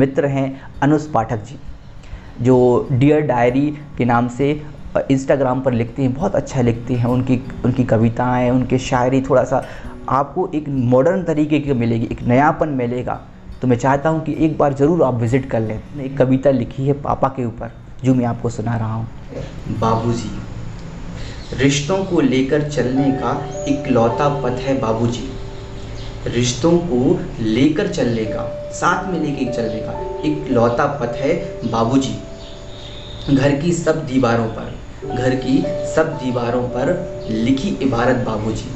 मित्र हैं अनुज पाठक जी, जो dear diary के नाम से इंस्टाग्राम पर लिखते हैं, बहुत अच्छा लिखते हैं। उनकी कविताएं, उनके शायरी थोड़ा सा आपको एक मॉडर्न तरीके की मिलेगी, एक नयापन मिलेगा। तो मैं चाहता हूं कि एक बार ज़रूर आप विज़िट कर लें। एक कविता लिखी है पापा के ऊपर, जो मैं आपको सुना रहा हूँ। बाबूजी, रिश्तों को लेकर चलने का इकलौता पथ है बाबूजी। रिश्तों को लेकर चलने का, साथ में लेके चलने का इकलौता पथ है बाबूजी। घर की सब दीवारों पर लिखी इबारत बाबूजी।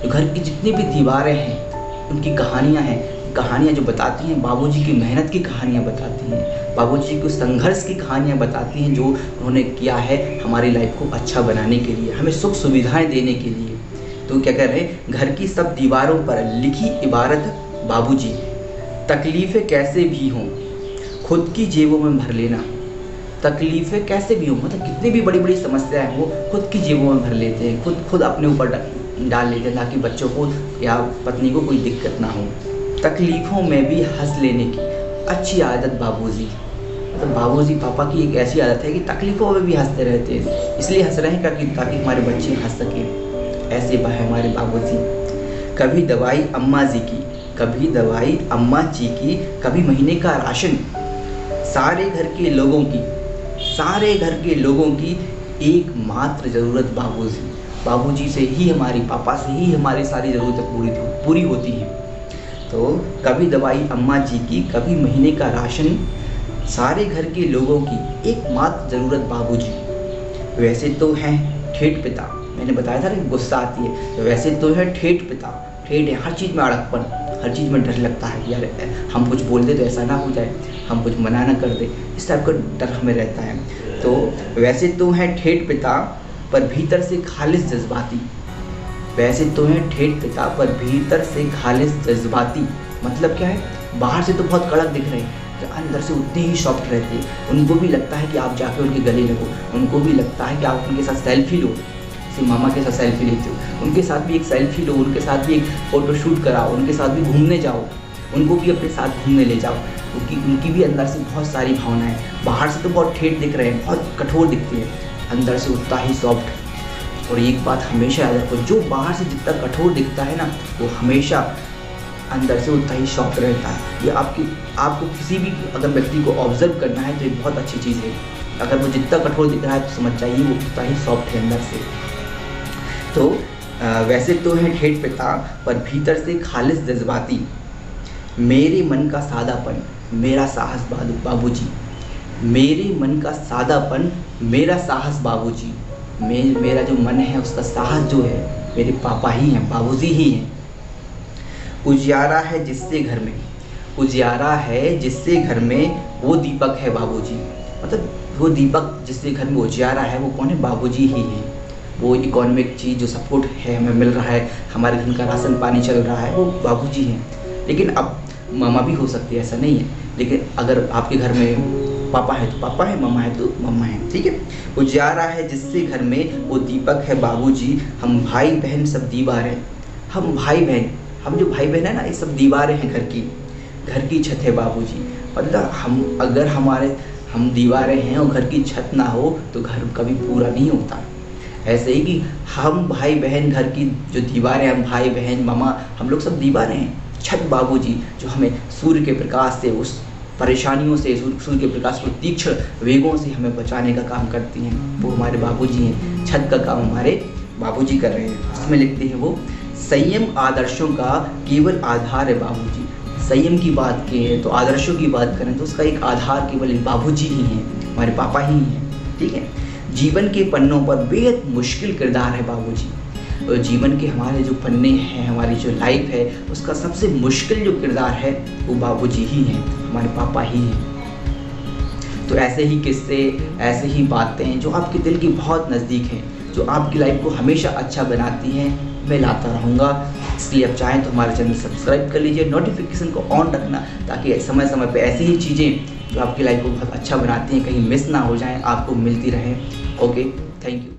तो घर की जितनी भी दीवारें हैं, उनकी कहानियाँ हैं, कहानियाँ जो बताती हैं बाबूजी की मेहनत की कहानियाँ बताती हैं, बाबूजी को संघर्ष की कहानियाँ बताती हैं, जो उन्होंने किया है हमारी लाइफ को अच्छा बनाने के लिए, हमें सुख सुविधाएं देने के लिए। तो क्या कह रहे हैं, घर की सब दीवारों पर लिखी इबारत बाबूजी। तकलीफ़ें कैसे भी हों खुद की जेबों में भर लेना। तकलीफ़ें कैसे भी हों, मतलब कितनी भी बड़ी बड़ी समस्याएं हो, खुद की जेबों में भर लेते हैं, खुद अपने ऊपर डाल लेते हैं, ताकि बच्चों को या पत्नी को कोई दिक्कत ना हो। तकलीफ़ों में भी हंस लेने की अच्छी आदत बाबूजी। मतलब बाबूजी पापा की एक ऐसी आदत है कि तकलीफ़ों में भी हंसते रहते हैं, इसलिए हंस रहे हैं ताकि हमारे बच्चे हंस सकें। ऐसे हमारे बाबूजी। कभी दवाई अम्मा जी की, कभी दवाई अम्मा जी की, कभी महीने का राशन। सारे घर के लोगों की एकमात्र ज़रूरत बाबूजी। बाबूजी से ही पापा से ही हमारी सारी ज़रूरतें पूरी होती हैं। तो कभी दवाई अम्मा जी की, कभी महीने का राशन। सारे घर के लोगों की एकमात्र ज़रूरत बाबूजी। वैसे तो हैं ठेठ पिता, मैंने बताया था ना गुस्सा आती है, तो वैसे तो है ठेठ पिता, ठेठ है, हर चीज़ में अड़कपन, हर चीज़ में डर लगता है कि यार हम कुछ बोल दे तो ऐसा ना हो जाए, हम कुछ मना ना कर दे, इस टाइप का डर हमें रहता है। तो वैसे तो है ठेठ पिता पर भीतर से खालिस जज्बाती। वैसे तो है ठेठ पिता पर भीतर से खालिस जज्बाती। मतलब क्या है, बाहर से तो बहुत कड़क दिख रहे हैं, अंदर से उतने ही सॉफ्ट रहते हैं। उनको भी लगता है कि आप जाके उनके गले लगो, उनको भी लगता है कि आप उनके साथ सेल्फी लो, जैसे मामा के साथ सेल्फी लेते हो, उनके साथ भी एक सेल्फी लो, उनके साथ भी एक फ़ोटोशूट कराओ, उनके साथ भी घूमने जाओ, उनको भी अपने साथ घूमने ले जाओ, क्योंकि उनकी भी अंदर से बहुत सारी भावनाएं। बाहर से तो बहुत ठेठ दिख रहे हैं, बहुत कठोर दिखते हैं, अंदर से उतना ही सॉफ्ट। और एक बात हमेशा याद रखो, जो बाहर से जितना कठोर दिखता है ना, वो हमेशा अंदर से उतना ही सॉफ्ट रहता है। ये आपको किसी भी अगर व्यक्ति को ऑब्जर्व करना है तो ये बहुत अच्छी चीज़ है। अगर वो जितना कठोर दिख रहा है तो समझ जाइए वो उतना ही सॉफ्ट है अंदर से। तो वैसे तो है ठेठ पिता पर भीतर से खालिस जज्बाती। मेरे मन का सादापन मेरा साहस बाबूजी। मेरे मन का सादापन मेरा साहस बाबूजी। मेरा जो मन है उसका साहस जो है मेरे पापा ही हैं, बाबूजी ही हैं। उजियारा है जिससे घर में वो दीपक है बाबूजी। मतलब वो दीपक जिससे घर में उजियारा है वो कौन है, बाबूजी ही हैं। वो इकोनॉमिक चीज़ जो सपोर्ट है हमें मिल रहा है, हमारे घर का राशन पानी चल रहा है, वो बाबूजी हैं। लेकिन अब मामा भी हो सकती है, ऐसा नहीं है। लेकिन अगर आपके घर में पापा है तो पापा है, मामा है तो मम्मा है, ठीक है। उजियारा है जिससे घर में वो दीपक है बाबूजी। हम भाई बहन सब दीवारें। हम जो भाई बहन है ना, ये सब दीवारें हैं घर की छत है बाबूजी। मतलब अगर हम दीवारें हैं और घर की छत ना हो तो घर कभी पूरा नहीं होता। ऐसे ही कि हम भाई बहन, घर की जो दीवारें, हम भाई बहन मामा, हम लोग सब दीवारें हैं। छत बाबूजी जो हमें सूर्य के प्रकाश से, उस परेशानियों से, सूर्य के प्रकाश को तीक्ष्ण वेगों से हमें बचाने का काम करती हैं, वो हमारे बाबूजी हैं। छत का काम हमारे बाबूजी कर रहे हैं। उसमें लिखते हैं वो, संयम आदर्शों का केवल आधार है बाबूजी। संयम की बात करें तो, आदर्शों की बात करें तो उसका एक आधार केवल बाबूजी ही हैं, हमारे पापा ही हैं, ठीक है। जीवन के पन्नों पर बेहद मुश्किल किरदार है बाबूजी। और जीवन के हमारे जो पन्ने हैं, हमारी जो लाइफ है, उसका सबसे मुश्किल जो किरदार है वो बाबूजी ही हैं, हमारे पापा ही हैं। तो ऐसे ही किस्से, ऐसे ही बातें जो आपके दिल की बहुत नज़दीक हैं, जो आपकी लाइफ को हमेशा अच्छा बनाती हैं, मैं लाता रहूँगा। इसलिए आप चाहें तो हमारे चैनल सब्सक्राइब कर लीजिए, नोटिफिकेशन को ऑन रखना, ताकि समय समय पे ऐसी ही चीज़ें जो आपकी लाइफ को बहुत अच्छा बनाती हैं कहीं मिस ना हो जाएं, आपको मिलती रहें। Okay, thank you.